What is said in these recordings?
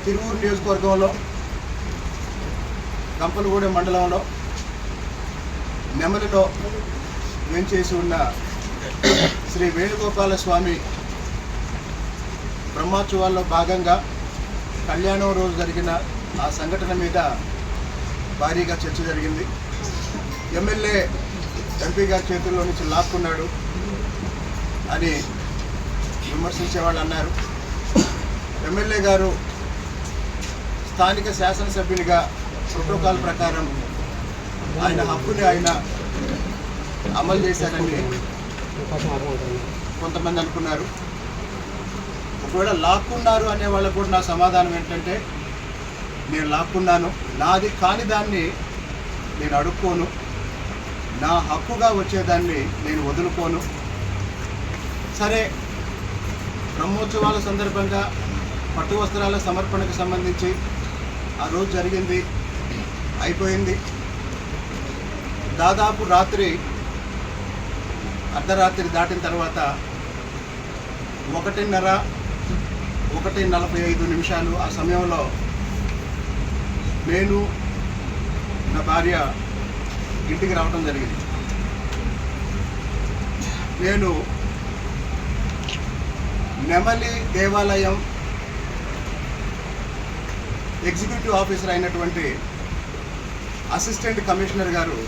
తిరువూరు నియోజకవర్గంలో గంపలగూడెం మండలంలో నెమలిలో వేంచేసి ఉన్న శ్రీ వేణుగోపాల స్వామి బ్రహ్మోత్సవాల్లో భాగంగా కళ్యాణం రోజు జరిగిన ఆ సంఘటన మీద భారీగా చర్చ జరిగింది. ఎమ్మెల్యే ఎంపీ గారి చేతుల్లో నుంచి లాక్కున్నాడు అని విమర్శించే వాళ్ళు అన్నారు. ఎమ్మెల్యే గారు స్థానిక శాసనసభ్యునిగా ప్రోటోకాల్ ప్రకారం ఆయన హక్కుని ఆయన అమలు చేశారని కొంతమంది అనుకున్నారు. ఒకవేళ లాక్కున్నారు అనే వాళ్ళకు కూడా నా సమాధానం ఏంటంటే, నేను లాక్కున్నాను, నాది కాని దాన్ని నేను అడుక్కోను, నా హక్కుగా వచ్చేదాన్ని నేను వదులుకోను. సరే, బ్రహ్మోత్సవాల సందర్భంగా పట్టు వస్త్రాల సమర్పణకు సంబంధించి ఆ రోజు జరిగింది, అయిపోయింది. దాదాపు అర్ధరాత్రి దాటిన తర్వాత 1:45 ఆ సమయంలో నేను నా భార్య ఇంటికి రావడం జరిగింది. నేను నెమలి దేవాలయం ఎగ్జిక్యూటివ్ ఆఫీసర్ అయినటువంటి అసిస్టెంట్ కమిషనర్ గారు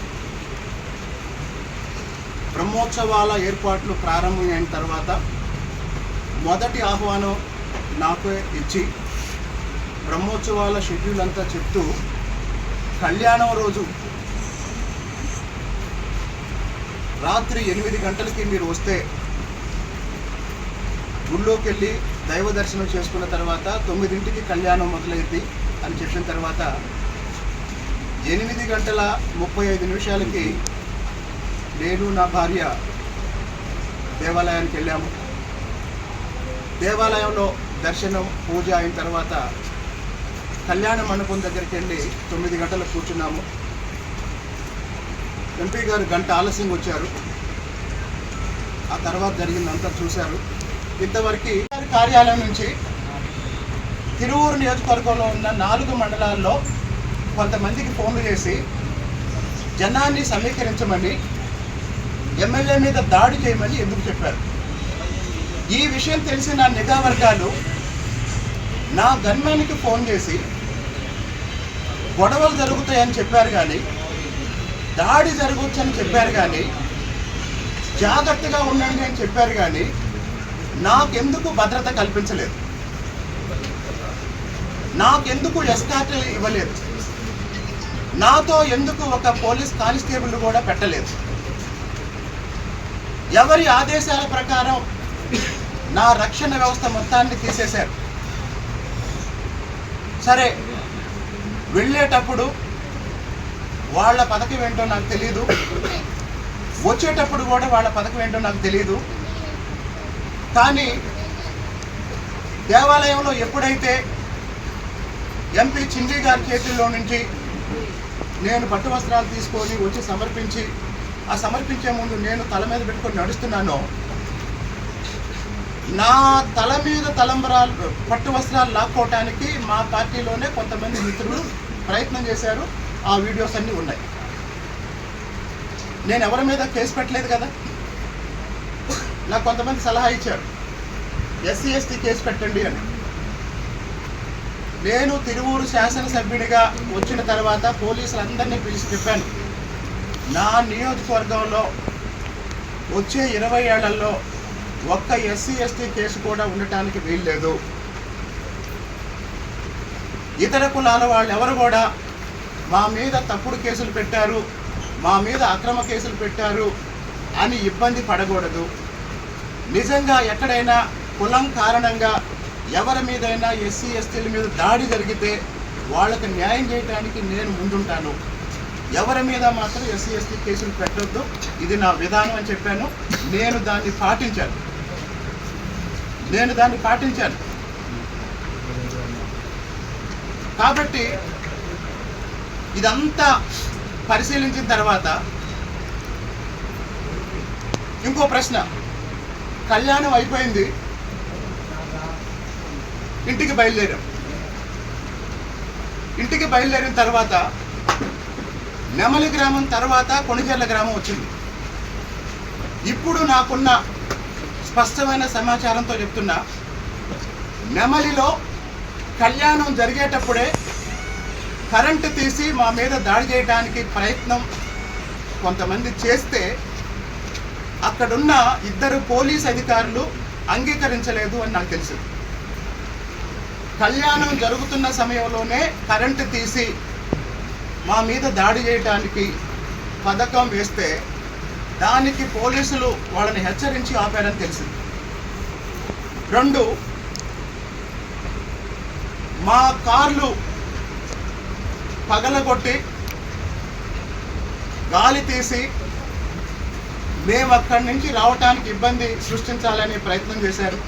బ్రహ్మోత్సవాల ఏర్పాట్లు ప్రారంభమైన తర్వాత మొదటి ఆహ్వానం నాకు ఇచ్చి బ్రహ్మోత్సవాల షెడ్యూల్ అంతా చెప్తూ, కళ్యాణం రోజు రాత్రి 8 గంటలకి మీరు వస్తే గుళ్ళోకి వెళ్ళి దైవ దర్శనం చేసుకున్న తర్వాత 9ంటికి కళ్యాణం మొదలైంది అని చెప్పిన తర్వాత 8:35 నేను నా భార్య దేవాలయానికి వెళ్ళాము. దేవాలయంలో దర్శనం పూజ అయిన తర్వాత కళ్యాణ మండపం దగ్గరికి వెళ్ళి 9 గంటలకు కూర్చున్నాము. ఎంపీ గారు గంట ఆలస్యంగా వచ్చారు. ఆ తర్వాత జరిగిందంతా చూశారు. ఇంతవరకు కార్యాలయం నుంచి తిరువూరు నియోజకవర్గంలో ఉన్న 4 మండలాల్లో కొంతమందికి ఫోన్లు చేసి జనాన్ని సమీకరించమని, ఎమ్మెల్యే మీద దాడి చేయమని ఎందుకు చెప్పారు? ఈ విషయం తెలిసిన నిఘా వర్గాలు నా గన్మెన్కి ఫోన్ చేసి గొడవలు జరుగుతాయని చెప్పారు, కానీ దాడి జరగవచ్చని చెప్పారు, కానీ జాగ్రత్తగా ఉండండి అని చెప్పారు, కానీ నాకెందుకు భద్రత కల్పించలేదు, నాకెందుకు ఎస్కార్ట్ ఇవ్వలేదు, నాతో ఎందుకు ఒక పోలీస్ కానిస్టేబుల్ కూడా పెట్టలేదు. ఎవరి ఆదేశాల ప్రకారం నా రక్షణ వ్యవస్థ మొత్తాన్ని తీసేశారు. సరే, వెళ్ళేటప్పుడు వాళ్ళ పథకం ఏంటో నాకు తెలియదు, వచ్చేటప్పుడు కూడా వాళ్ళ పథకం ఏంటో నాకు తెలియదు. కానీ దేవాలయంలో ఎప్పుడైతే ఎంపీ చిండి గారి చేతుల్లో నుంచి నేను పట్టు వస్త్రాలు తీసుకొని వచ్చి సమర్పించే ముందు నేను తల మీద పెట్టుకొని నడుస్తున్నానో, నా తల మీద పట్టు వస్త్రాలు లాక్కోవటానికి మా పార్టీలోనే కొంతమంది మిత్రులు ప్రయత్నం చేశారు. ఆ వీడియోస్ అన్నీ ఉన్నాయి. నేను ఎవరి మీద కేసు పెట్టలేదు కదా. నాకు కొంతమంది సలహా ఇచ్చారు, SC/ST కేసు పెట్టండి అని. నేను తిరువూరు శాసనసభ్యుడిగా వచ్చిన తర్వాత పోలీసులందరినీ పిలిచి చెప్పాను, నా నియోజకవర్గంలో వచ్చే 20 ఏళ్లలో ఒక్క SC/ST కేసు కూడా ఉండటానికి వీల్లేదు. ఇతర కులాల వాళ్ళు ఎవరు కూడా మా మీద తప్పుడు కేసులు పెట్టారు, మా మీద అక్రమ కేసులు పెట్టారు అని ఇబ్బంది పడకూడదు. నిజంగా ఎక్కడైనా కులం కారణంగా ఎవరి మీదైనా SC/STల మీద దాడి జరిగితే వాళ్ళకి న్యాయం చేయడానికి నేను ముందుంటాను. ఎవరి మీద మాత్రం SC/ST కేసులు పెట్టొద్దు, ఇది నా విధానం అని చెప్పాను. నేను దాన్ని పాటించాను. కాబట్టి ఇదంతా పరిశీలించిన తర్వాత ఇంకో ప్రశ్న, కళ్యాణం అయిపోయింది, ఇంటికి బయలుదేరాం. ఇంటికి బయలుదేరిన తర్వాత నెమలి గ్రామం తర్వాత కొణిజర్ల గ్రామం వచ్చింది. ఇప్పుడు నాకున్న స్పష్టమైన సమాచారంతో చెప్తున్నా, నెమలిలో కళ్యాణం జరిగేటప్పుడే కరెంటు తీసి మా మీద దాడి చేయడానికి ప్రయత్నం కొంతమంది చేస్తే అక్కడున్న 2 పోలీస్ అధికారులు అంగీకరించలేదు అని నాకు తెలుసు. కళ్యాణం జరుగుతున్న సమయంలోనే కరెంటు తీసి మా మీద దాడి చేయడానికి పథకం వేస్తే దానికి పోలీసులు వాళ్ళని హెచ్చరించి ఆపారని తెలిసింది. 2, మా కార్లు పగలగొట్టి గాలి తీసి మేము అక్కడి నుంచి రావటానికి ఇబ్బంది సృష్టించాలని ప్రయత్నం చేశారు.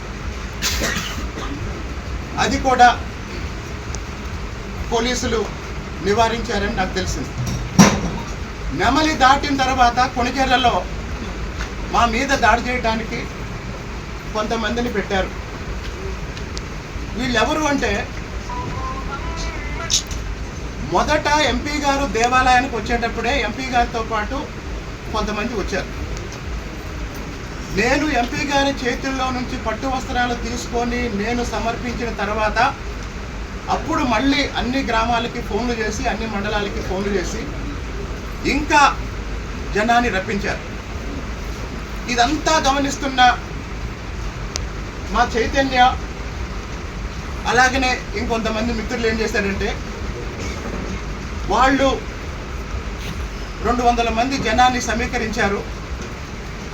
అది కూడా పోలీసులు నివారించారని నాకు తెలిసింది. నెమలి దాటిన తర్వాత కొణిజర్లలో మా మీద దాడి చేయడానికి కొంతమందిని పెట్టారు. వీళ్ళెవరు అంటే, మొదట ఎంపీ గారు దేవాలయానికి వచ్చేటప్పుడే ఎంపీ గారితో పాటు కొంతమంది వచ్చారు. నేను ఎంపీ గారి చేతుల్లో నుంచి పట్టు వస్త్రాలు తీసుకొని నేను సమర్పించిన తర్వాత అప్పుడు మళ్ళీ అన్ని గ్రామాలకి ఫోన్లు చేసి, అన్ని మండలాలకి ఫోన్లు చేసి ఇంకా జనాన్ని రప్పించారు. ఇదంతా గమనిస్తున్న మా చైతన్య అలాగనే ఇంకొంతమంది మిత్రులు ఏం చేశారంటే, వాళ్ళు 200 మంది జనాన్ని సమీకరించారు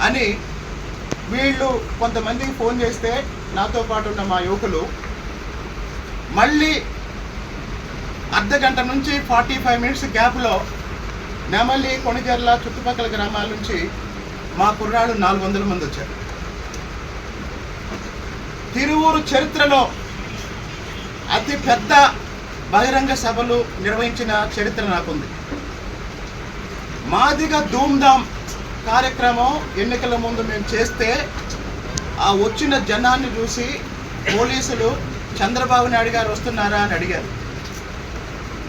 అని వీళ్ళు కొంతమందికి ఫోన్ చేస్తే నాతో పాటు ఉన్న మా యువకులు మళ్ళీ అర్ధగంట నుంచి 45 మినిట్స్ గ్యాప్లో నెమలి, కొణిజర్ల చుట్టుపక్కల గ్రామాల నుంచి మా కుర్రాళ్ళు 400 మంది వచ్చారు. తిరువూరు చరిత్రలో అతి పెద్ద బహిరంగ సభలు నిర్వహించిన చరిత్ర నాకుంది. మాదిగా ధూమ్ధామ్ కార్యక్రమం ఎన్నికల ముందు మేము చేస్తే ఆ వచ్చిన జనాన్ని చూసి పోలీసులు చంద్రబాబు నాయుడు గారు వస్తున్నారా అని అడిగారు.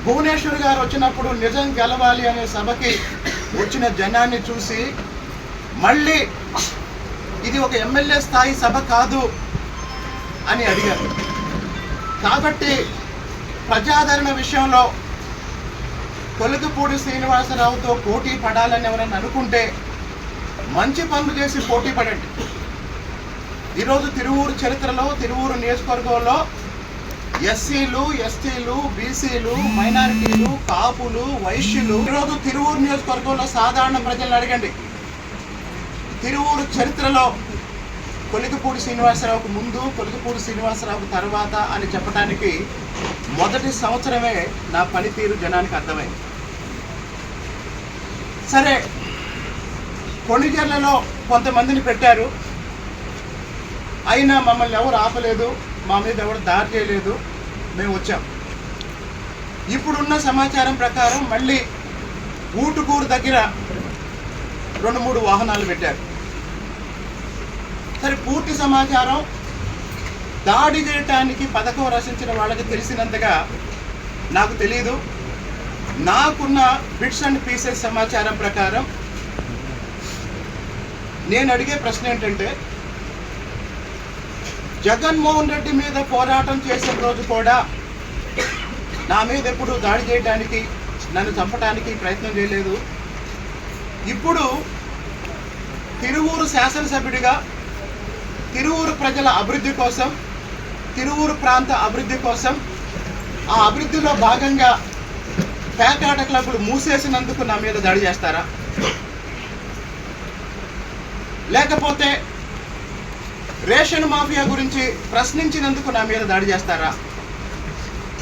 భువనేశ్వర్ గారు వచ్చినప్పుడు నిజం గెలవాలి అనే సభకి వచ్చిన జనాన్ని చూసి మళ్ళీ ఇది ఒక ఎమ్మెల్యే స్థాయి సభ కాదు అని అడిగారు. కాబట్టి ప్రజాదరణ విషయంలో కొలుకుపూడి శ్రీనివాసరావుతో పోటీ పడాలని ఎవరైనా అనుకుంటే మంచి పనులు చేసి పోటీ పడండి. ఈరోజు తిరువూరు చరిత్రలో, తిరువూరు నియోజకవర్గంలో ఎస్సీలు, ఎస్టీలు, బీసీలు, మైనారిటీలు, కాపులు, వైశ్యులు, ఈరోజు తిరువూరు నియోజకవర్గంలో సాధారణ ప్రజలను అడగండి. తిరువూరు చరిత్రలో కొలికపూడి శ్రీనివాసరావుకు ముందు, కొలికపూడి శ్రీనివాసరావుకు తర్వాత అని చెప్పడానికి మొదటి సంవత్సరమే నా పనితీరు జనానికి అర్థమైంది. సరే, కొణిజర్లలో కొంతమందిని పెట్టారు, అయినా మమ్మల్ని ఎవరు ఆపలేదు, మా మీద ఎవరు దాడి చేయలేదు, మేము వచ్చాం. ఇప్పుడున్న సమాచారం ప్రకారం మళ్ళీ ఊటుకూరు దగ్గర 2-3 వాహనాలు పెట్టారు. సరే, పూర్తి సమాచారం దాడి చేయటానికి పథకం రచించిన వాళ్ళకి తెలిసినంతగా నాకు తెలియదు. నాకున్న బిట్స్ అండ్ పీసెస్ సమాచారం ప్రకారం నేను అడిగే ప్రశ్న ఏంటంటే, జగన్మోహన్ రెడ్డి మీద పోరాటం చేసిన రోజు కూడా నా మీద ఎప్పుడు దాడి చేయడానికి, నన్ను చంపడానికి ప్రయత్నం చేయలేదు. ఇప్పుడు తిరువూరు శాసనసభ్యుడిగా తిరువూరు ప్రజల అభివృద్ధి కోసం, తిరువూరు ప్రాంత అభివృద్ధి కోసం, ఆ అభివృద్ధిలో భాగంగా పేకాట క్లబ్లు మూసేసినందుకు నా మీద దాడి చేస్తారా? లేకపోతే రేషన్ మాఫియా గురించి ప్రశ్నించినందుకు నా మీద దాడి చేస్తారా?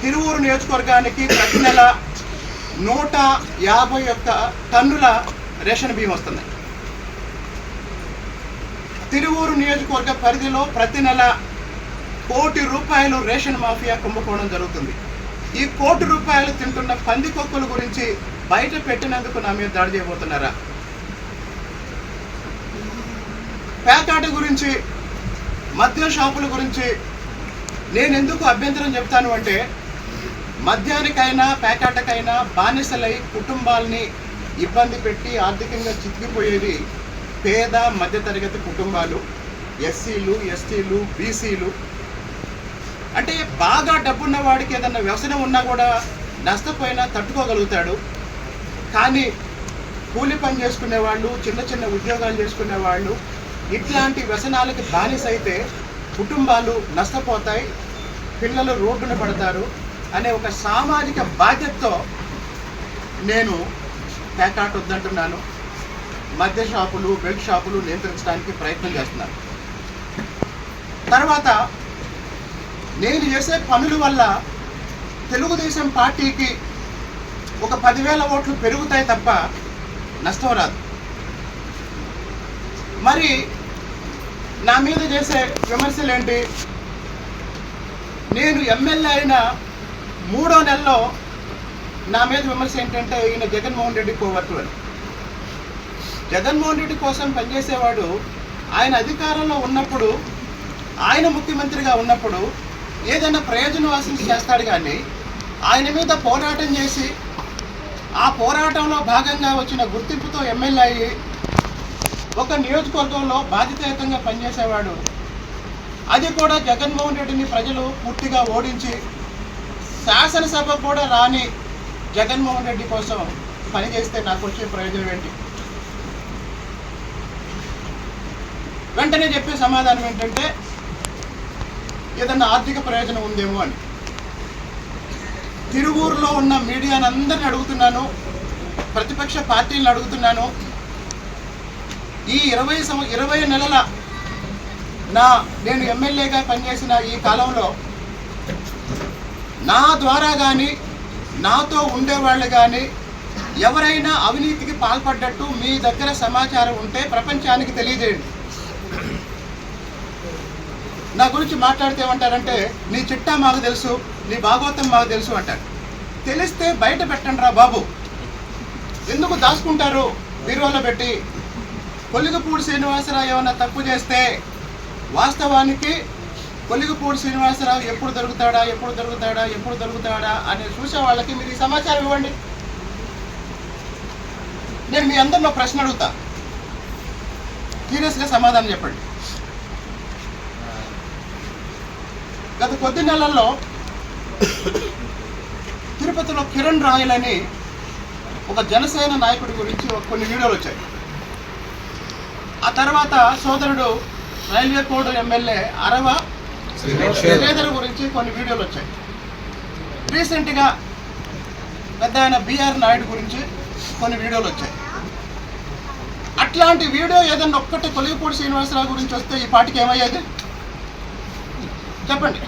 తిరువూరు నియోజకవర్గానికి ప్రతి నెల 151 టన్నుల రేషన్ బియ్యం వస్తున్నాయి. తిరువూరు నియోజకవర్గ పరిధిలో ప్రతి నెల ₹1 కోటి రేషన్ మాఫియా కుంభకోణం జరుగుతుంది. ఈ ₹1 కోటి తింటున్న పందికొక్కుల గురించి బయట పెట్టినందుకు నా మీద దాడి చేయబోతున్నారా? పేకాట గురించి, మద్యం షాపుల గురించి నేను ఎందుకు అభ్యంతరం చెప్తాను అంటే, మద్యానికైనా పేకాటకైనా బానిసలై కుటుంబాలని ఇబ్బంది పెట్టి ఆర్థికంగా చితికిపోయేది పేద మధ్యతరగతి కుటుంబాలు, ఎస్సీలు, ఎస్టీలు, బీసీలు. అంటే బాగా డబ్బున్న వాడికి ఏదన్నా వ్యవసాయం ఉన్నా కూడా నష్టపోయినా తట్టుకోగలుగుతాడు. కానీ కూలి పని చేసుకునే వాళ్ళు, చిన్న చిన్న ఉద్యోగాలు చేసుకునే వాళ్ళు ఇట్లాంటి వ్యసనాలకి బానిసైతే కుటుంబాలు నష్టపోతాయి, పిల్లలు రోడ్డున పడతారు అనే ఒక సామాజిక బాధ్యతతో నేను పేకాట వద్దంటున్నాను. మద్య షాపులు, బెల్ట్ షాపులు నియంత్రించడానికి ప్రయత్నం చేస్తున్నాను. తర్వాత నేను చేసే పనుల వల్ల తెలుగుదేశం పార్టీకి ఒక 10,000 ఓట్లు పెరుగుతాయి తప్ప నష్టం రాదు. మరి నా మీద చేసే విమర్శలు ఏంటి? నేను ఎమ్మెల్యే అయిన 3వ నెలలో నా మీద విమర్శ ఏంటంటే ఈయన జగన్మోహన్ రెడ్డి కోవర్టు అని. జగన్మోహన్ రెడ్డి కోసం పనిచేసేవాడు ఆయన అధికారంలో ఉన్నప్పుడు, ఆయన ముఖ్యమంత్రిగా ఉన్నప్పుడు ఏదైనా ప్రయోజనం ఆశించి చేస్తాడు. కానీ ఆయన మీద పోరాటం చేసి ఆ పోరాటంలో భాగంగా వచ్చిన గుర్తింపుతో ఎమ్మెల్యే అయ్యి ఒక నియోజకవర్గంలో బాధ్యతాయుతంగా పనిచేసేవాడు. అది కూడా జగన్మోహన్ రెడ్డిని ప్రజలు పూర్తిగా ఓడించి శాసనసభ కూడా రాని జగన్మోహన్ రెడ్డి కోసం పనిచేస్తే నాకు వచ్చే ప్రయోజనం ఏంటి? వెంటనే చెప్పే సమాధానం ఏంటంటే ఏదన్నా ఆర్థిక ప్రయోజనం ఉందేమో అని. తిరువూరులో ఉన్న మీడియాని అందరిని అడుగుతున్నాను, ప్రతిపక్ష పార్టీలను అడుగుతున్నాను. ఈ 20 నెలల నేను ఎమ్మెల్యేగా పనిచేసిన ఈ కాలంలో నా ద్వారా కానీ నాతో ఉండేవాళ్ళు కానీ ఎవరైనా అవినీతికి పాల్పడ్డట్టు మీ దగ్గర సమాచారం ఉంటే ప్రపంచానికి తెలియజేయండి. నా గురించి మాట్లాడితే ఏమంటారంటే నీ చిట్టా మాకు తెలుసు, నీ భాగవతం మాకు తెలుసు అంటారు. తెలిస్తే బయట పెట్టండి రా బాబు, ఎందుకు దాచుకుంటారు బీరువాలో పెట్టి? కొలిగపూడి శ్రీనివాసరావు ఏమన్నా తప్పు చేస్తే వాస్తవానికి కొలిగపూడి శ్రీనివాసరావు ఎప్పుడు దొరుకుతాడా అని చూసే వాళ్ళకి మీరు ఈ సమాచారం ఇవ్వండి. నేను మీ అందరిలో ప్రశ్న అడుగుతా, సీరియస్గా సమాధానం చెప్పండి. గత కొద్ది నెలల్లో తిరుపతిలో కిరణ్ రాయల్ అని ఒక జనసేన నాయకుడి గురించి కొన్ని వీడియోలు వచ్చాయి. ఆ తర్వాత సోదరుడు రైల్వే కోడ్ ఎమ్మెల్యే అరవ శ్రీధర్ గురించి కొన్ని వీడియోలు వచ్చాయి. రీసెంట్గా పెద్ద ఆయన బిఆర్ నాయుడు గురించి కొన్ని వీడియోలు వచ్చాయి. అట్లాంటి వీడియో ఏదన్నా ఒక్కటి కొలిగపూడి శ్రీనివాసరావు గురించి వస్తే ఈ పార్టీకి ఏమయ్యేది చెప్పండి?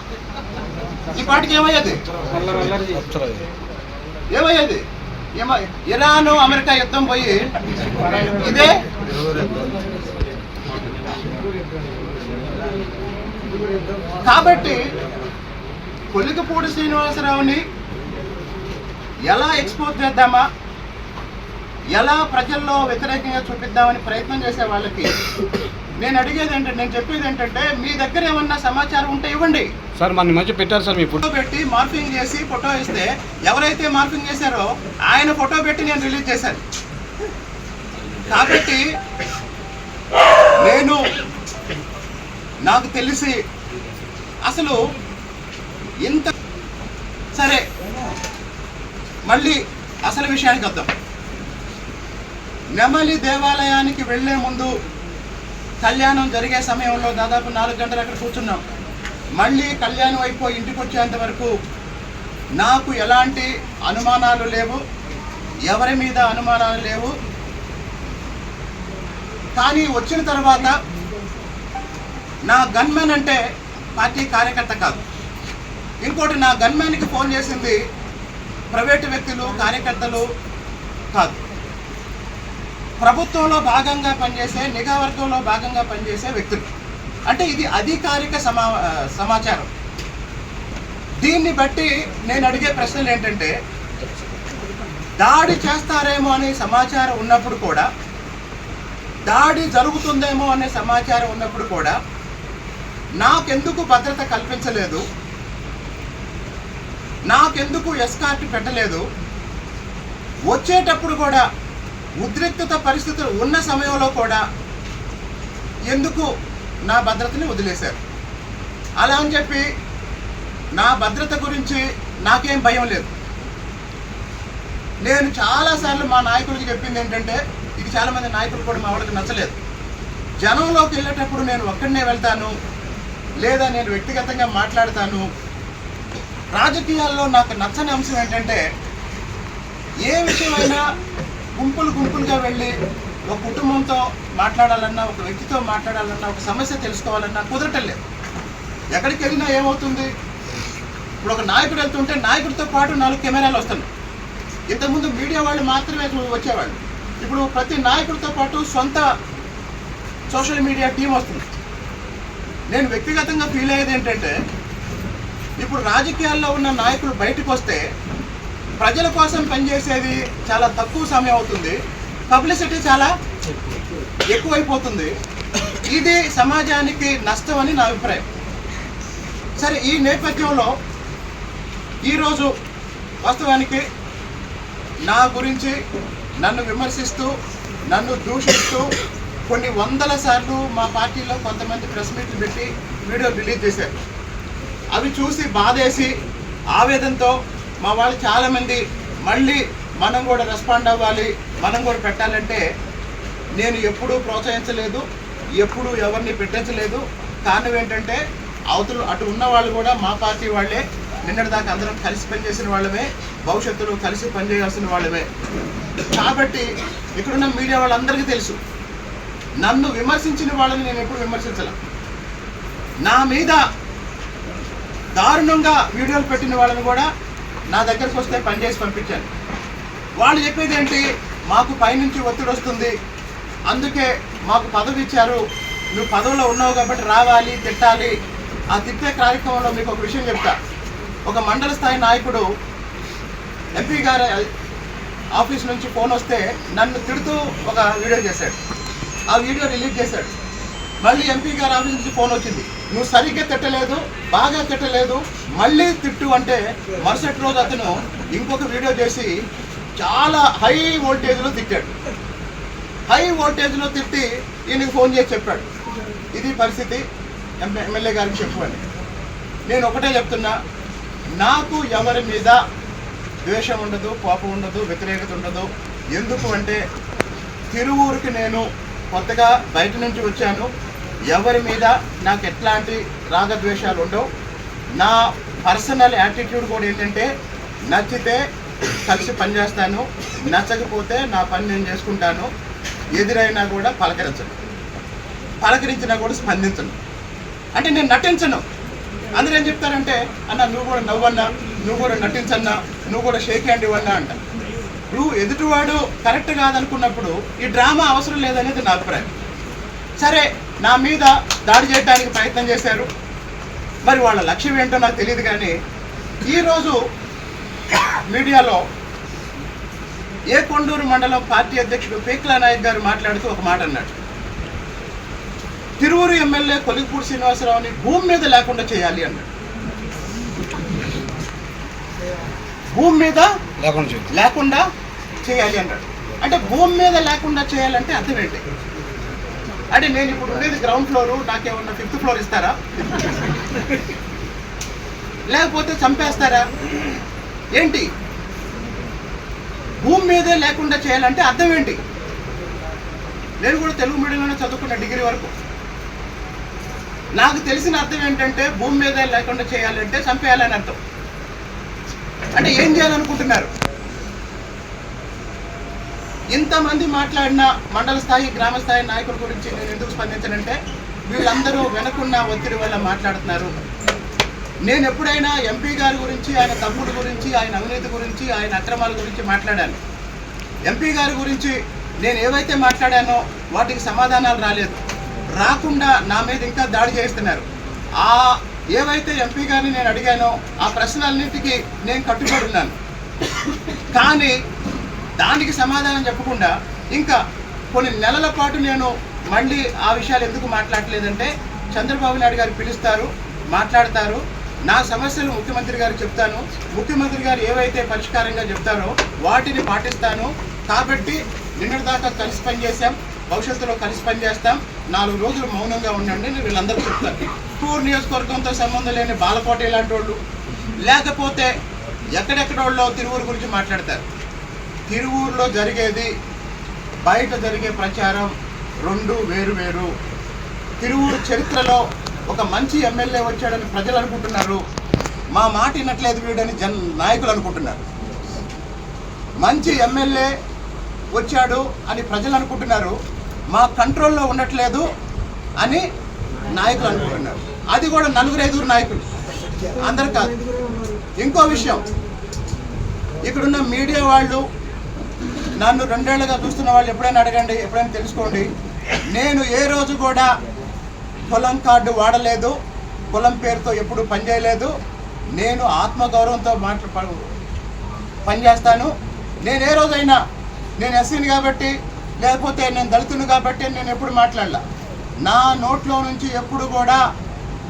ఈ పార్టీకి ఏమయ్యేది? ఇరాను అమెరికా యుద్ధం పోయి ఇదే కాబట్టి కొలిగపూడి శ్రీనివాసరావుని ఎలా ఎక్స్పోజ్ చేద్దామా, ఎలా ప్రజల్లో వ్యతిరేకంగా చూపిద్దామని ప్రయత్నం చేసే వాళ్ళకి నేను అడిగేది ఏంటంటే, నేను చెప్పేది ఏంటంటే మీ దగ్గర ఏమన్నా సమాచారం ఉంటే ఇవ్వండి సార్. మన మధ్య పెట్టారు సార్, మీ ఫోటో పెట్టి మార్ఫింగ్ చేసి ఫోటో ఇస్తే ఎవరైతే మార్ఫింగ్ చేశారో ఆయన ఫోటో పెట్టి నేను రిలీజ్ చేశాను. కాబట్టి నాకు తెలిసి అసలు ఇంత సరే, మళ్ళీ అసలు విషయానికి వద్దాం. నెమలి దేవాలయానికి వెళ్లే ముందు కళ్యాణం జరిగే సమయంలో దాదాపు 4 గంటలు అక్కడ కూర్చున్నాం. మళ్ళీ కళ్యాణం అయిపోయి ఇంటికి వచ్చేంత వరకు నాకు ఎలాంటి అనుమానాలు లేవు, ఎవరి మీద అనుమానాలు లేవు. కానీ వచ్చిన తర్వాత నా గన్మెన్ అంటే పార్టీ కార్యకర్త కాదు. ఇంకోటి, నా గన్మెన్కి ఫోన్ చేసింది ప్రైవేటు వ్యక్తులు, కార్యకర్తలు కాదు, ప్రభుత్వంలో భాగంగా పనిచేసే, నిఘా వర్గంలో భాగంగా పనిచేసే వ్యక్తులు. అంటే ఇది అధికారిక సమాచారం. దీన్ని బట్టి నేను అడిగే ప్రశ్నలు ఏంటంటే, దాడి చేస్తారేమో అనే సమాచారం ఉన్నప్పుడు కూడా, దాడి జరుగుతుందేమో అనే సమాచారం ఉన్నప్పుడు కూడా నాకెందుకు భద్రత కల్పించలేదు? నాకెందుకు ఎస్కార్ట్ పెట్టలేదు, వచ్చేటప్పుడు కూడా ఉద్రిక్తత పరిస్థితులు ఉన్న సమయంలో కూడా ఎందుకు నా భద్రతని వదిలేశారు? అలా అని చెప్పి నా భద్రత గురించి నాకేం భయం లేదు. నేను చాలాసార్లు మా నాయకుడికి చెప్పింది ఏంటంటే, ఇది చాలామంది నాయకులు కూడా మా వాళ్ళకి నచ్చలేదు, జనంలోకి వెళ్ళేటప్పుడు నేను ఒక్కడనే వెళ్తాను, లేదా నేను వ్యక్తిగతంగా మాట్లాడతాను. రాజకీయాల్లో నాకు నచ్చని అంశం ఏంటంటే, ఏ విషయమైనా గుంపులుగా వెళ్ళి ఒక కుటుంబంతో మాట్లాడాలన్నా, ఒక వ్యక్తితో మాట్లాడాలన్నా, ఒక సమస్య తెలుసుకోవాలన్నా కుదరటం లేదు. ఎక్కడికి వెళ్ళినా ఏమవుతుంది, ఇప్పుడు ఒక నాయకుడు వెళ్తుంటే నాయకుడితో పాటు 4 కెమెరాలు వస్తున్నాయి. ఇంతకుముందు మీడియా వాళ్ళు మాత్రమే వచ్చేవాళ్ళు, ఇప్పుడు ప్రతి నాయకుడితో పాటు సొంత సోషల్ మీడియా టీం వస్తుంది. నేను వ్యక్తిగతంగా ఫీల్ అయ్యేది ఏంటంటే, ఇప్పుడు రాజకీయాల్లో ఉన్న నాయకులు బయటకు వస్తే ప్రజల కోసం పనిచేసేది చాలా తక్కువ సమయం అవుతుంది, పబ్లిసిటీ చాలా ఎక్కువైపోతుంది. ఇది సమాజానికి నష్టం అని నా అభిప్రాయం. సరే, ఈ నేపథ్యంలో ఈరోజు వాస్తవానికి నా గురించి నన్ను విమర్శిస్తూ, నన్ను దూషిస్తూ కొన్ని వందల సార్లు మా పార్టీలో కొంతమంది ప్రెస్ మీట్లు పెట్టి వీడియో రిలీజ్ చేశారు. అవి చూసి బాధేసి ఆవేదనతో మా వాళ్ళు చాలామంది మళ్ళీ మనం కూడా రెస్పాండ్ అవ్వాలి, మనం కూడా పెట్టాలంటే నేను ఎప్పుడూ ప్రోత్సహించలేదు, ఎప్పుడూ ఎవరిని పెట్టించలేదు. కారణం ఏంటంటే, అవతలు అటు ఉన్న వాళ్ళు కూడా మా పార్టీ వాళ్ళే, నిన్నటిదాకా అందరం కలిసి పనిచేసిన వాళ్ళమే, భవిష్యత్తులో కలిసి పనిచేయాల్సిన వాళ్ళమే. కాబట్టి ఇక్కడున్న మీడియా వాళ్ళందరికీ తెలుసు, నన్ను విమర్శించిన వాళ్ళని నేను ఎప్పుడు విమర్శించలే. నా మీద దారుణంగా వీడియోలు పెట్టిన వాళ్ళని కూడా నా దగ్గరకు వస్తే పనిచేసి పంపించాను. వాళ్ళు చెప్పేది ఏంటి, మాకు పైనుంచి ఒత్తిడి వస్తుంది, అందుకే మాకు పదవి ఇచ్చారు, నువ్వు పదవిలో ఉన్నావు కాబట్టి రావాలి, తిట్టాలి. ఆ తిట్టే కార్యక్రమంలో మీకు ఒక విషయం చెప్తా. ఒక మండల స్థాయి నాయకుడు ఎంపీ గారి ఆఫీస్ నుంచి ఫోన్ వస్తే నన్ను తిడుతూ ఒక వీడియో చేశాడు, ఆ వీడియో రిలీజ్ చేశాడు. మళ్ళీ ఎంపీ గారి ఆఫీస్ నుంచి ఫోన్ వచ్చింది, నువ్వు సరిగ్గా తిట్టలేదు, బాగా తిట్టలేదు, మళ్ళీ తిట్టు అంటే మరుసటి రోజు అతను ఇంకొక వీడియో చేసి చాలా హై వోల్టేజ్లో తిట్టాడు. హై వోల్టేజ్లో తిట్టి ఈయనకి ఫోన్ చేసి చెప్పాడు, ఇది పరిస్థితి, ఎమ్మెల్యే గారికి చెప్పండి. నేను ఒకటే చెప్తున్నా, నాకు ఎవరి మీద ద్వేషం ఉండదు, కోపం ఉండదు, వ్యతిరేకత ఉండదు. ఎందుకు అంటే, తిరువూరుకి నేను కొత్తగా బయట నుంచి వచ్చాను, ఎవరి మీద నాకు ఎట్లాంటి రాగద్వేషాలు ఉండవు. నా పర్సనల్ యాటిట్యూడ్ కూడా ఏంటంటే, నచ్చితే కలిసి పనిచేస్తాను, నచ్చకపోతే నా పని నేను చేసుకుంటాను, ఎదురైనా కూడా పలకరించినా కూడా స్పందించను. అంటే నేను నటించను. అందరూ ఏం చెప్తారంటే, అన్న నువ్వు కూడా నవ్వన్నా, నువ్వు కూడా నటించన్నా, నువ్వు కూడా షేక్ హ్యాండ్ ఇవ్వన్నా అంట. నువ్వు ఎదుటివాడు కరెక్ట్ కాదనుకున్నప్పుడు ఈ డ్రామా అవసరం లేదనేది నా అభిప్రాయం. సరే, నా మీద దాడి చేయడానికి ప్రయత్నం చేశారు, మరి వాళ్ళ లక్ష్యం ఏంటో నాకు తెలియదు. కానీ ఈరోజు మీడియాలో కొండూరు మండలం పార్టీ అధ్యక్షుడు పీక్లా నాయక్ గారు మాట్లాడుతూ ఒక మాట అన్నాడు, తిరువూరు ఎమ్మెల్యే కొలిగిపూడి శ్రీనివాసరావుని భూమి మీద లేకుండా చేయాలి అన్నాడు. భూమి మీద లేకుండా చేయాలి అన్నాడు. అంటే భూమి మీద లేకుండా చేయాలంటే అర్థం ఏంటి? అంటే నేను ఇప్పుడు ఉండేది గ్రౌండ్ ఫ్లోరు, నాకేమన్నా 5th ఫ్లోర్ ఇస్తారా? లేకపోతే చంపేస్తారా ఏంటి? భూమి మీదే లేకుండా చేయాలంటే అర్థం ఏంటి? నేను కూడా తెలుగు మీడియంలోనే చదువుకున్న డిగ్రీ వరకు. నాకు తెలిసిన అర్థం ఏంటంటే, భూమి మీదే లేకుండా చేయాలంటే చంపేయాలని అర్థం. అంటే ఏం చేయాలనుకుంటున్నారు? ఇంతమంది మాట్లాడిన మండల స్థాయి, గ్రామ స్థాయి నాయకుల గురించి నేను ఎందుకు స్పందించనంటే, వీళ్ళందరూ వెనకున్న ఒత్తిడి వల్ల మాట్లాడుతున్నారు. నేను ఎప్పుడైనా ఎంపీ గారి గురించి, ఆయన తమ్ముడు గురించి, ఆయన అవినీతి గురించి, ఆయన అక్రమాల గురించి మాట్లాడాను. ఎంపీ గారి గురించి నేను ఏవైతే మాట్లాడానో వాటికి సమాధానాలు రాలేదు, రాకుండా నా మీద ఇంకా దాడి చేస్తున్నారు. ఆ ఏవైతే ఎంపీ గారిని నేను అడిగానో ఆ ప్రశ్నలన్నింటికి నేను కట్టుబడి ఉన్నాను. కానీ దానికి సమాధానం చెప్పకుండా ఇంకా కొన్ని నెలల పాటు నేను మళ్ళీ ఆ విషయాలు ఎందుకు మాట్లాడలేదంటే, చంద్రబాబు నాయుడు గారు పిలుస్తారు, మాట్లాడతారు, నా సమస్యలు ముఖ్యమంత్రి గారికి చెప్తాను, ముఖ్యమంత్రి గారు ఏవైతే పరిష్కారంగా చెప్తారో వాటిని పాటిస్తాను. కాబట్టి నిన్నటి దాకా కలిసి పనిచేసాం, భవిష్యత్తులో కలిసి పనిచేస్తాం, 4 రోజులు మౌనంగా ఉండండి నేను వీళ్ళందరూ చెప్తాను. టూర్ నియోజకవర్గంతో సంబంధం లేని బాలకోట ఇలాంటి వాళ్ళు, లేకపోతే ఎక్కడెక్కడోళ్ళో తిరువూరు గురించి మాట్లాడతారు. తిరువూరులో జరిగేది బయట జరిగే ప్రచారం 2 వేరు. తిరువూరు చరిత్రలో ఒక మంచి ఎమ్మెల్యే వచ్చాడని ప్రజలు అనుకుంటున్నారు, మా మాట వినట్లేదు వీడని నాయకులు అనుకుంటున్నారు. మంచి ఎమ్మెల్యే వచ్చాడు అని ప్రజలు అనుకుంటున్నారు, మా కంట్రోల్లో ఉండట్లేదు అని నాయకులు అనుకుంటున్నారు. అది కూడా 4-5 నాయకులు, అందరు కాదు. ఇంకో విషయం, ఇక్కడున్న మీడియా వాళ్ళు, నన్ను 2 ఏళ్ళుగా చూస్తున్న వాళ్ళు ఎప్పుడైనా అడగండి, ఎప్పుడైనా తెలుసుకోండి. నేను ఏ రోజు కూడా కులం కార్డు వాడలేదు, కులం పేరుతో ఎప్పుడు పనిచేయలేదు. నేను ఆత్మగౌరవంతో పనిచేస్తాను. నేను ఏ రోజైనా నేను ఎస్సీని కాబట్టి, లేకపోతే నేను దళితుని కాబట్టి నేను ఎప్పుడు మాట్లాడలా. నా నోట్లో నుంచి ఎప్పుడు కూడా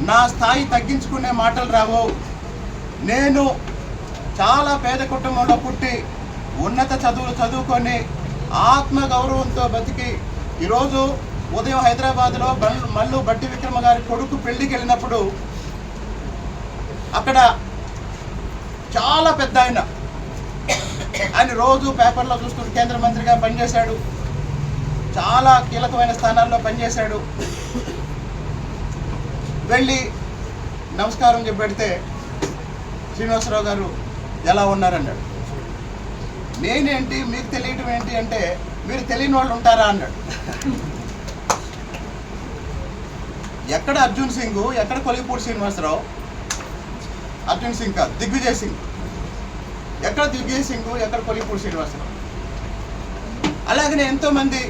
నా స్థాయి తగ్గించుకునే మాటలు రావు. నేను చాలా పేద కుటుంబంలో పుట్టి ఉన్నత చదువులు చదువుకొని ఆత్మగౌరవంతో బతికి ఈరోజు ఉదయం హైదరాబాద్లో మల్లు బట్టి విక్రమ గారి కొడుకు పెళ్లికి వెళ్ళినప్పుడు అక్కడ చాలా పెద్ద ఆయన రోజు పేపర్లో చూస్తూ కేంద్ర మంత్రిగా పనిచేశాడు, చాలా కీలకమైన స్థానాల్లో పనిచేశాడు. వెళ్ళి నమస్కారం చెప్పి పెడితే శ్రీనివాసరావు గారు ఎలా ఉన్నారన్నాడు. నేనేంటి మీకు తెలియటం ఏంటి అంటే, మీరు తెలియని వాళ్ళు ఉంటారా అన్నాడు. ఎక్కడ అర్జున్ సింగ్, ఎక్కడ కొలిపూడి శ్రీనివాసరావు? అర్జున్ సింగ్ కాదు, దిగ్విజయ్ సింగ్. ఎక్కడ దిగ్విజయ్ సింగ్, ఎక్కడ కొలిపూడి శ్రీనివాసరావు? అలాగనే ఎంతోమంది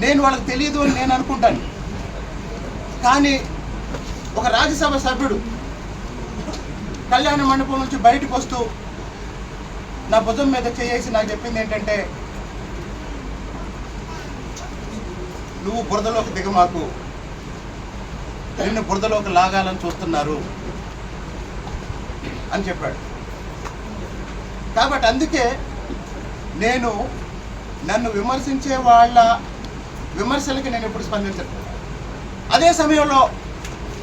నేను వాళ్ళకి తెలియదు అని నేను అనుకుంటాను. కానీ ఒక రాజ్యసభ సభ్యుడు కళ్యాణ మండపం నుంచి బయటకు వస్తూ నా భుజం మీద చేసి నాకు చెప్పింది ఏంటంటే, నువ్వు బురదలోకి దిగమాకు, నిన్ను బురదలోకి లాగాలని చూస్తున్నారు అని చెప్పాడు. కాబట్టి అందుకే నేను నన్ను విమర్శించే వాళ్ళ విమర్శలకి నేను ఎప్పుడు స్పందించను. అదే సమయంలో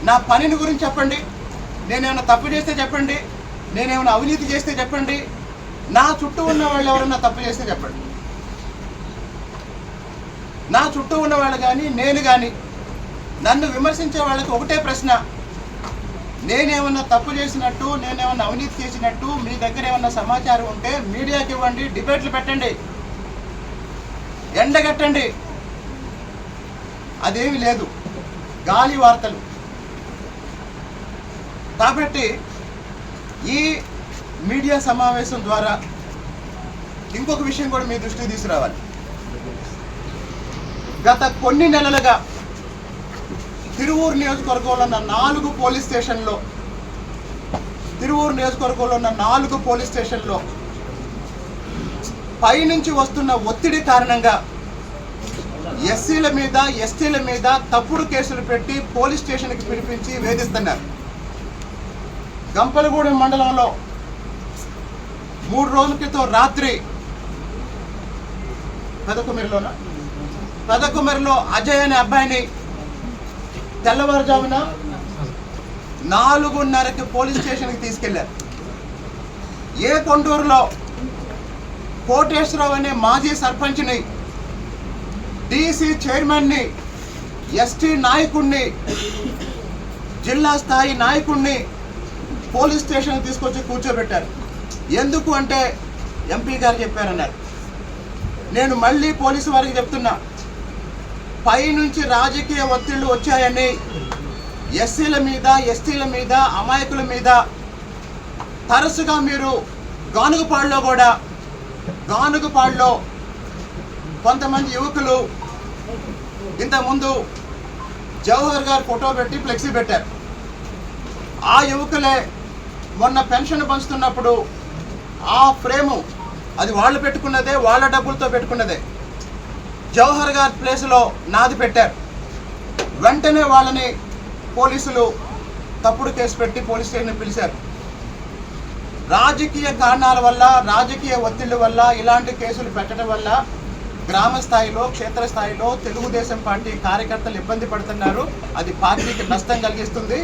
నా పనిని గురించి చెప్పండి, నేనేమైనా తప్పు చేస్తే చెప్పండి, నేనేమైనా అవినీతి చేస్తే చెప్పండి, నా చుట్టూ ఉన్న వాళ్ళు ఎవరైనా తప్పు చేస్తే చెప్పండి. నా చుట్టూ ఉన్న వాళ్ళు కానీ నేను కానీ నన్ను విమర్శించే వాళ్ళకి ఒకటే ప్రశ్న, నేనేమన్నా తప్పు చేసినట్టు, నేనేమన్నా అవినీతి చేసినట్టు మీ దగ్గర ఏమన్నా సమాచారం ఉంటే మీడియాకి ఇవ్వండి, డిబేట్లు పెట్టండి, ఎండగట్టండి. అదేమీ లేదు, గాలి వార్తలు. కాబట్టి ఈ మీడియా సమావేశం ద్వారా ఇంకొక విషయం కూడా మీ దృష్టికి తీసుకురావాలి. గత కొన్ని నెలలుగా తిరువూరు నియోజకవర్గంలో ఉన్న 4 పోలీస్ స్టేషన్లో, తిరువూరు నియోజకవర్గంలో ఉన్న 4 పోలీస్ స్టేషన్లో పైనుంచి వస్తున్న ఒత్తిడి కారణంగా ఎస్సీల మీద, ఎస్టీల మీద తప్పుడు కేసులు పెట్టి పోలీస్ స్టేషన్కి పిలిపించి వేధిస్తున్నారు. గంపలగూడెం మండలంలో 3 రోజుల క్రితం రాత్రి పెదకుమెరలో అజయ్ అనే అబ్బాయిని తెల్లవారుజామున 4:30కి పోలీస్ స్టేషన్కి తీసుకెళ్లారు. ఏ కొండూరులో కోటేశ్వరరావు అనే మాజీ సర్పంచ్ని, డీసీ చైర్మన్ని, ఎస్టీ నాయకుడిని, జిల్లా స్థాయి నాయకుడిని పోలీస్ స్టేషన్కి తీసుకొచ్చి కూర్చోబెట్టారు. ఎందుకు అంటే ఎంపీ గారు చెప్పారన్నారు. నేను మళ్ళీ పోలీసు వారికి చెప్తున్నా, పైనుంచి రాజకీయ ఒత్తిళ్లు వచ్చాయని ఎస్సీల మీద, ఎస్టీల మీద, అమాయకుల మీద తరచుగా మీరు గానుగుపాడులో కొంతమంది యువకులు ఇంతకుముందు జవహర్ గారు ఫోటో పెట్టి ఫ్లెక్సీ పెట్టారు. ఆ యువకులే మొన్న పెన్షన్ పంచుతున్నప్పుడు ఆ ఫ్రేము అది వాళ్ళు పెట్టుకున్నదే, వాళ్ళ డబ్బులతో పెట్టుకున్నదే, జవహర్ గారి ప్లేస్లో నాది పెట్టారు. వెంటనే వాళ్ళని పోలీసులు తప్పుడు కేసు పెట్టి పోలీస్ స్టేషన్ పిలిచారు. రాజకీయ కారణాల వల్ల, రాజకీయ ఒత్తిళ్ల వల్ల ఇలాంటి కేసులు పెట్టడం వల్ల గ్రామ స్థాయిలో, క్షేత్రస్థాయిలో తెలుగుదేశం పార్టీ కార్యకర్తలు ఇబ్బంది పడుతున్నారు. అది పార్టీకి నష్టం కలిగిస్తుంది.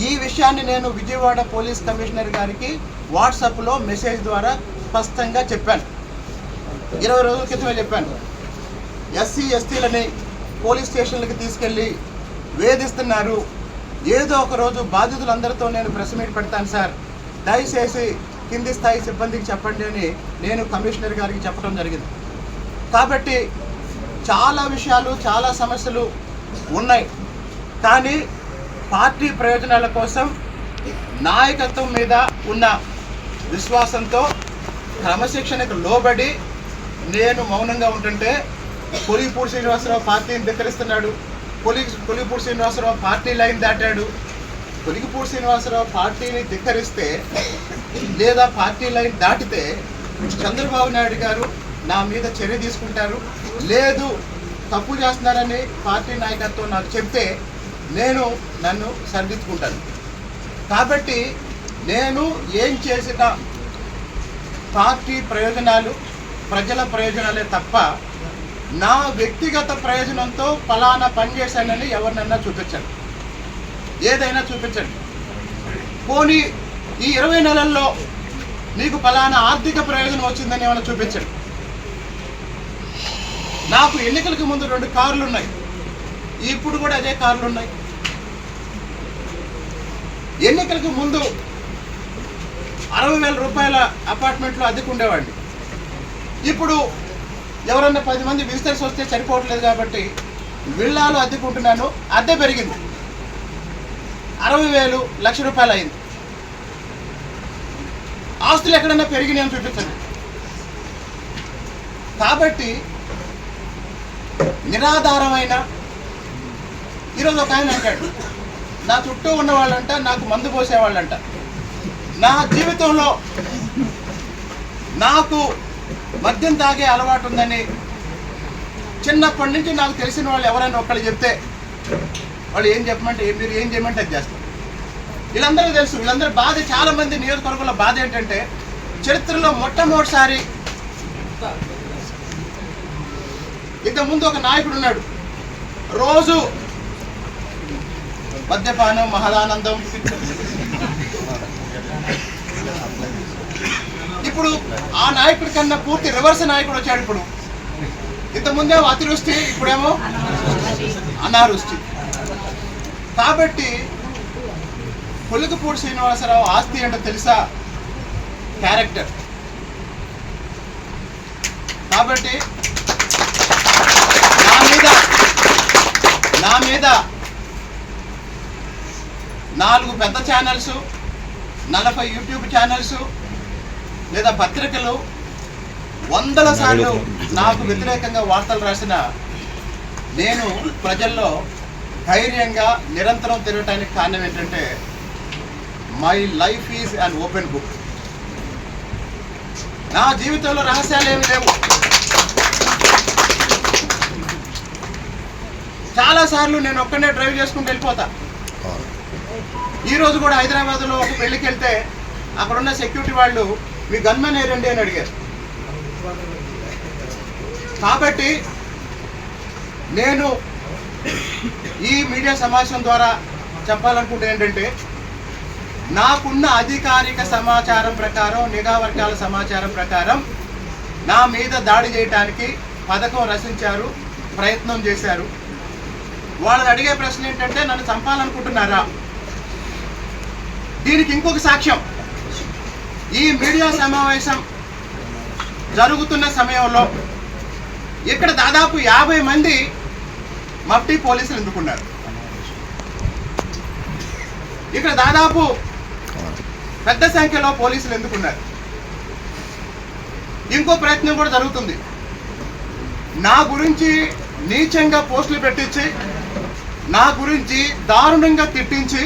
ఈ విషయాన్ని నేను విజయవాడ పోలీస్ కమిషనర్ గారికి వాట్సాప్లో మెసేజ్ ద్వారా స్పష్టంగా చెప్పాను. 20 రోజుల క్రితమే చెప్పాను. ఎస్సీ ఎస్టీలని పోలీస్ స్టేషన్లకు తీసుకెళ్ళి వేధిస్తున్నారు. ఏదో ఒక రోజు బాధితులందరితో నేను ప్రెస్ మీట్ పెడతాను సార్, దయచేసి కింది స్థాయి సిబ్బందికి చెప్పండి అని నేను కమిషనర్ గారికి చెప్పడం జరిగింది. కాబట్టి చాలా విషయాలు, చాలా సమస్యలు ఉన్నాయి. కానీ పార్టీ ప్రయోజనాల కోసం నాయకత్వం మీద ఉన్న విశ్వాసంతో క్రమశిక్షణకు లోబడి నేను మౌనంగా ఉంటుంటే కొలిపూడి శ్రీనివాసరావు పార్టీని ధిక్కరిస్తున్నాడు. కొలిపూడి శ్రీనివాసరావు పార్టీ లైన్ దాటాడు. కొలిపూడి శ్రీనివాసరావు పార్టీని ధిక్కరిస్తే లేదా పార్టీ లైన్ దాటితే చంద్రబాబు నాయుడు గారు నా మీద చర్య తీసుకుంటారు. లేదు తప్పు చేస్తున్నారని పార్టీ నాయకత్వం నాకు చెప్తే నన్ను సరిదిద్దుకుంటాను. కాబట్టి నేను ఏం చేసిన పార్టీ ప్రయోజనాలు, ప్రజల ప్రయోజనాలే తప్ప నా వ్యక్తిగత ప్రయోజనంతో ఫలానా పని చేశానని ఎవరినన్నా చూపించండి, ఏదైనా చూపించండి. పోనీ ఈ 20 నెలల్లో నీకు ఫలానా ఆర్థిక ప్రయోజనం వచ్చిందని ఏమైనా చూపించండి. నాకు ఎన్నికలకు ముందు 2 కార్లు ఉన్నాయి, ఇప్పుడు కూడా అదే కార్లు ఉన్నాయి. ఎన్నికలకు ముందు 60,000 రూపాయల అపార్ట్మెంట్లో అద్దెకుండేవాడిని. ఇప్పుడు ఎవరన్నా 10 మంది విజిటర్స్ వస్తే సరిపోవట్లేదు కాబట్టి విల్లాలు అద్దెకుంటున్నాను. అద్దె పెరిగింది, 60,000 1,00,000 రూపాయలు అయింది. ఆస్తులు ఎక్కడన్నా పెరిగినాయని చూపించండి. కాబట్టి నిరాధారమైన, ఈరోజు ఒక ఆయన అంటాడు, నా చుట్టూ ఉన్న వాళ్ళంట నాకు మందు పోసేవాళ్ళంట. నా జీవితంలో నాకు మద్యం తాగే అలవాటు ఉందని చిన్నప్పటి నుంచి నాకు తెలిసిన వాళ్ళు ఎవరైనా ఒక్కళ్ళు చెప్తే వాళ్ళు ఏం చెప్పమంటే, మీరు ఏం చేయమంటే అది చేస్తారు. వీళ్ళందరికీ తెలుసు. వీళ్ళందరూ బాధ, చాలామంది నియోజకవర్గంలో బాధ ఏంటంటే చరిత్రలో మొట్టమొదటిసారి ఇంతకుముందు ఒక నాయకుడు ఉన్నాడు, రోజు మద్యపానం, మహదానందం. ఇప్పుడు ఆ నాయకుడి కన్నా పూర్తి రివర్స్ నాయకుడు వచ్చాడు. ఇప్పుడు ఇంతకుముందేమో అతివృష్టి, ఇప్పుడేమో అనావృష్టి. కాబట్టి కొలికపూడి శ్రీనివాసరావు ఆస్తి ఏంటో తెలుసా? క్యారెక్టర్. కాబట్టి నా మీద 4 పెద్ద ఛానల్స్, 40 యూట్యూబ్ ఛానల్స్ లేదా పత్రికలు వందల సార్లు నాకు వ్యతిరేకంగా వార్తలు రాసిన నేను ప్రజల్లో ధైర్యంగా నిరంతరం తిరగటానికి కారణం ఏంటంటే my life is an open book. నా జీవితంలో రహస్యాలు ఏమి లేవు. చాలాసార్లు నేను ఒక్కనే డ్రైవ్ చేసుకుంటూ వెళ్ళిపోతా. ఈరోజు కూడా హైదరాబాద్లో ఒక పెళ్ళికి వెళ్తే అక్కడున్న సెక్యూరిటీ వాళ్ళు మీ గన్మెన్ ఏరండి అని అడిగారు. కాబట్టి నేను ఈ మీడియా సమావేశం ద్వారా చెప్పాలనుకుంటే ఏంటంటే, నాకున్న అధికారిక సమాచారం ప్రకారం, నిఘా వర్గాల సమాచారం ప్రకారం నా మీద దాడి చేయడానికి పథకం రచించారు, ప్రయత్నం చేశారు. వాళ్ళని అడిగే ప్రశ్న ఏంటంటే, నన్ను చంపాలనుకుంటున్నారా? దీనికి ఇంకొక సాక్ష్యం, ఈ మీడియా సమావేశం జరుగుతున్న సమయంలో ఇక్కడ దాదాపు 50 మంది మఫ్టీ పోలీసులు ఎందుకున్నారు. ఇక్కడ దాదాపు పెద్ద సంఖ్యలో పోలీసులు ఎందుకున్నారు. ఇంకో ప్రయత్నం కూడా జరుగుతుంది. నా గురించి నీచంగా పోస్టులు పెట్టించి, నా గురించి దారుణంగా తిట్టించి,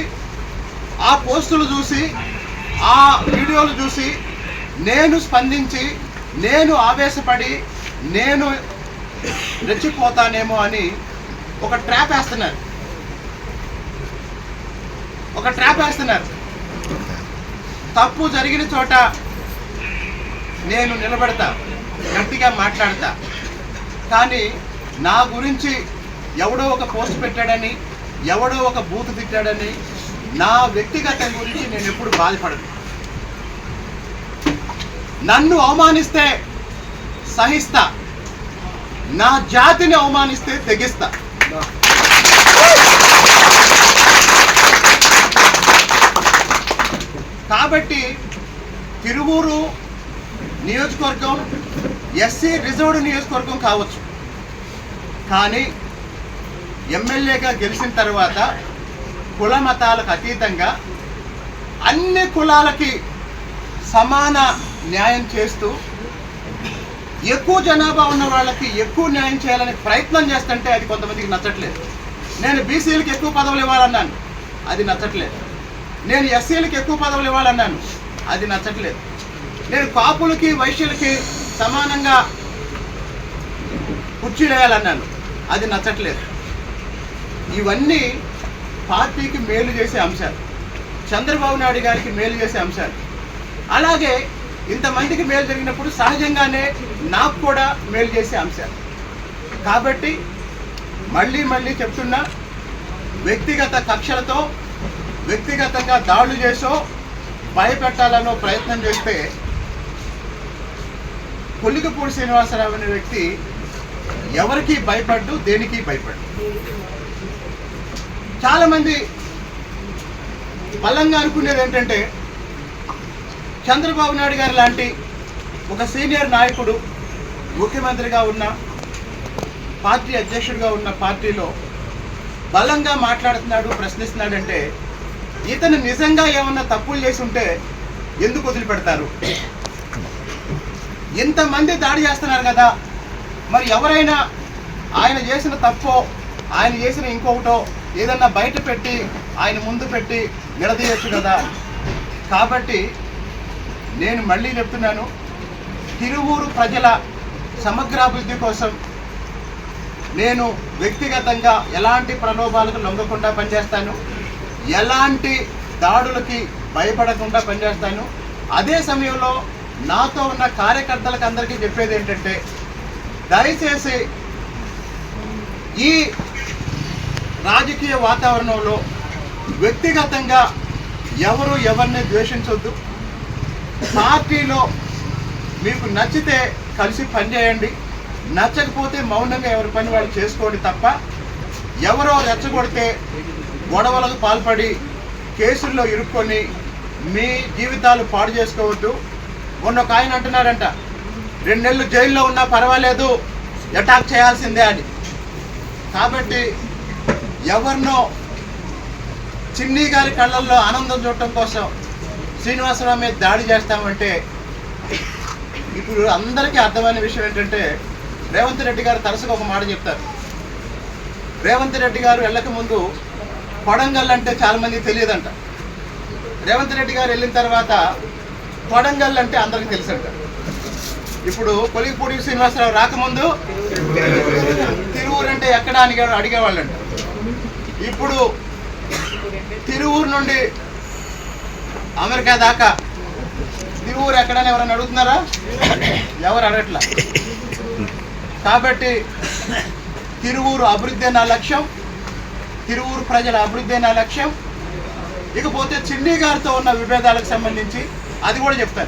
ఆ పోస్టులు చూసి, ఆ వీడియోలు చూసి నేను స్పందించి, నేను ఆవేశపడి, నేను రెచ్చిపోతానేమో అని ఒక ట్రాప్ వేస్తున్నారు. ఒక ట్రాప్ వేస్తున్నారు. తప్పు జరిగిన చోట నేను నిలబడతా, గట్టిగా మాట్లాడతా. కానీ నా గురించి ఎవడో ఒక పోస్ట్ పెట్టాడని, ఎవడో ఒక బూతు తిట్టాడని నా వ్యక్తిగతం గురించి నేను ఎప్పుడు బాధపడను. నన్ను అవమానిస్తే సహిస్తా, నా జాతిని అవమానిస్తే తెగిస్తా. కాబట్టి తిరువూరు నియోజకవర్గం ఎస్సీ రిజర్వ్డ్ నియోజకవర్గం కావచ్చు, కానీ ఎమ్మెల్యేగా గెలిచిన తర్వాత కుల మతాలకు అతీతంగా అన్ని కులాలకి సమాన న్యాయం చేస్తూ ఎక్కువ జనాభా ఉన్న వాళ్ళకి ఎక్కువ న్యాయం చేయాలని ప్రయత్నం చేస్తుంటే అది కొంతమందికి నచ్చట్లేదు. నేను బీసీలకు ఎక్కువ పదవులు ఇవ్వాలన్నాను, అది నచ్చట్లేదు. నేను ఎస్సీలకు ఎక్కువ పదవులు ఇవ్వాలన్నాను, అది నచ్చట్లేదు. నేను కాపులకి వైశ్యులకి సమానంగా కుర్చీలు వేయాలన్నాను, అది నచ్చట్లేదు. ఇవన్నీ పార్టీకి మేలు చేసే అంశాలు, చంద్రబాబు నాయుడు గారికి మేలు చేసే అంశాలు. అలాగే ఇంతమందికి మేలు జరిగినప్పుడు సహజంగానే నాకు కూడా మేలు చేసే అంశాలు. కాబట్టి మళ్ళీ మళ్ళీ చెప్తున్నా, వ్యక్తిగత కక్షలతో వ్యక్తిగతంగా దాడులు చేసో భయపెట్టాలనో ప్రయత్నం చేస్తే కొల్లికపూడి శ్రీనివాసరావు అనే వ్యక్తి ఎవరికి భయపడ్డు, దేనికి భయపడ్డు. చాలామంది బలంగా అనుకునేది ఏంటంటే, చంద్రబాబు నాయుడు గారు లాంటి ఒక సీనియర్ నాయకుడు ముఖ్యమంత్రిగా ఉన్న, పార్టీ అధ్యక్షుడిగా ఉన్న పార్టీలో బలంగా మాట్లాడుతున్నాడు, ప్రశ్నిస్తున్నాడంటే ఇతను నిజంగా ఏమన్నా తప్పులు చేసి ఉంటే ఎందుకు వదిలిపెడతారు? ఇంతమంది దాడి చేస్తున్నారు కదా, మరి ఎవరైనా ఆయన చేసిన తప్పో, ఆయన చేసిన ఇంకొకటో ఏదన్నా బయట పెట్టి ఆయన ముందు పెట్టి నిలదీయచ్చు కదా. కాబట్టి నేను మళ్ళీ చెప్తున్నాను, తిరువూరు ప్రజల సమగ్రాభివృద్ధి కోసం నేను వ్యక్తిగతంగా ఎలాంటి ప్రలోభాలకు లొంగకుండా పనిచేస్తాను, ఎలాంటి దాడులకి భయపడకుండా పనిచేస్తాను. అదే సమయంలో నాతో ఉన్న కార్యకర్తలకు అందరికీ చెప్పేది ఏంటంటే, దయచేసి ఈ రాజకీయ వాతావరణంలో వ్యక్తిగతంగా ఎవరు ఎవరిని ద్వేషించొద్దు. పార్టీలో మీకు నచ్చితే కలిసి పనిచేయండి, నచ్చకపోతే మౌనంగా ఎవరి పని వాళ్ళు చేసుకోండి తప్ప ఎవరో రెచ్చగొడితే గొడవలకు పాల్పడి కేసుల్లో ఇరుక్కొని మీ జీవితాలు పాడు చేసుకోవద్దు. మొన్న ఒక ఆయన అంటున్నాడంట, 2 నెలలు జైల్లో ఉన్నా పర్వాలేదు, అటాక్ చేయాల్సిందే అని. కాబట్టి ఎవరినో చిన్ని గారి కళ్ళల్లో ఆనందం చూడటం కోసం శ్రీనివాసరావు మీద దాడి చేస్తామంటే, ఇప్పుడు అందరికీ అర్థమైన విషయం ఏంటంటే, రేవంత్ రెడ్డి గారు తరచుగా ఒక మాట చెప్తారు. రేవంత్ రెడ్డి గారు వెళ్ళక ముందు కొడంగల్ అంటే చాలామందికి తెలియదంట. రేవంత్ రెడ్డి గారు వెళ్ళిన తర్వాత కొడంగల్ అంటే అందరికీ తెలుసంట. ఇప్పుడు కొలిగిపూడి శ్రీనివాసరావు రాకముందు తిరువూరు అంటే ఎక్కడ అని అడిగేవాళ్ళంట. ఇప్పుడు తిరువూరు నుండి అమెరికా దాకా తిరువూరు ఎక్కడని ఎవరైనా అడుగుతున్నారా? ఎవరు అడగట్లా. కాబట్టి తిరువూరు అభివృద్ధి నా లక్ష్యం, తిరువూరు ప్రజల అభివృద్ధి నా లక్ష్యం. ఇకపోతే చిన్ని గారితో ఉన్న విభేదాలకు సంబంధించి అది కూడా చెప్తాను.